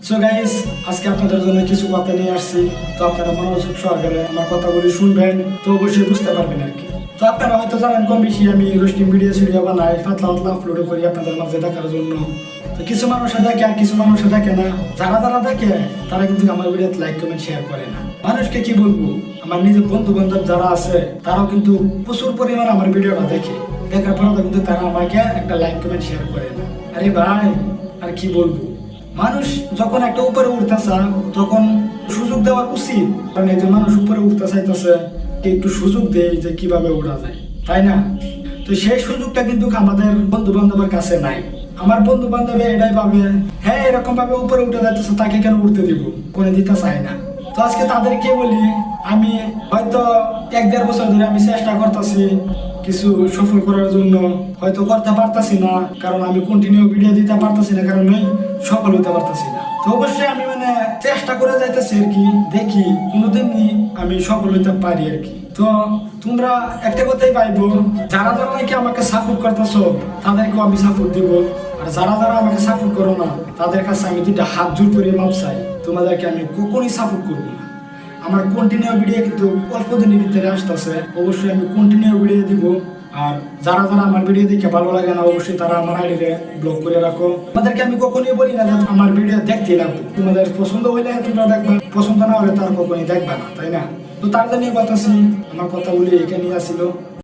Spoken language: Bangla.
সো গাইস, আজকে আপনাদের জন্য কিছু কথা নিয়ে আসছি। তো আপনারা মনোযোগ সহকারে আমার কথাগুলি শুনবেন, তো অবশ্যই বুঝতে পারবেন আর কি। তো আপনারা হয়তো জানেন কম বেশি আমি রোস্টিং ভিডিও বানাই, পাতলা পাতলা আপলোড করি আপনাদের মাঝে দেখার জন্য। তো কিছু মানুষে দেখে আর কিছু মানুষে দেখে না। যারা যারা দেখে তারা কিন্তু আমার ভিডিওতে লাইক কমেন্ট শেয়ার করে না। মানুষকে কি বলবো, আমার নিজের বন্ধু বান্ধব যারা আছে তারাও কিন্তু প্রচুর পরিমাণে আমার ভিডিওটা দেখে, দেখার পরে কিন্তু তারা আমাকে একটা লাইক কমেন্ট শেয়ার করে না। আরে ভাই, আর কি বলবো, মানুষ যখন একটা উপরে উঠতে চায় তখন সুযোগ দেওয়ার উচিত। কারণ একজন মানুষ উপরে উঠতে চাইতেছে, একটু সুযোগ দেয় যে কিভাবে ওঠা যায়, তাই না? তো সেই সুযোগটা কিন্তু আমাদের বন্ধু বান্ধবের কাছে নাই। আমার বন্ধু বান্ধবে এটাই ভাবে, হ্যাঁ এরকম ভাবে উপরে উঠে যাইতেছে, তাকে কেন উঠতে দিব, করে দিতে চাই না। তো আজকে তাদেরকে বলি, আমি হয়তো 1-1.5 বছর ধরে আমি চেষ্টা করতেছি কিছু সফল করার জন্য, হয়তো করতে পারতাছি না কারণ আমি কন্টিনিউ ভিডিও দিতে পারতাছি না, কারণ আমি সফল হতে পারতাছি না। তো অবশ্যই আমি চেষ্টা করে যাইতেছি আর কি, দেখি কোনোদিনই আমি সফল হইতে পারি আর কি। তো তোমরা একটা কথাই পাইবো, যারা যারা নাকি আমাকে সাপোর্ট করতেছো তাদেরকেও আমি সাপোর্ট দিব, আর যারা যারা আমাকে সাপোর্ট করো না তাদের কাছে আমি 2টা হাত জোর করে মাপ চাই, তোমাদেরকে আমি কখনই সাপোর্ট করবো না। আমার কন্টিনিউ ভিডিও কিন্তু অল্প দিনের ভিতরে আসতেছে, অবশ্যই আমি কন্টিনিউ ভিডিও দিব। আর যারা যারা আমার ভিডিও দেখে ভালো লাগে না অবশ্যই তারা আমার আইডিতে ব্লক করে রাখো। তোমাদেরকে আমি কখনোই বলি না যে আমার ভিডিও দেখতে লাগবে, তোমাদের পছন্দ হইলে তোমরা দেখবা, পছন্দ না হলে তার কখনোই দেখবা না, তাই না? তো তার জন্য বলতেছি, আমার কথা বলি এখানে আসছিল।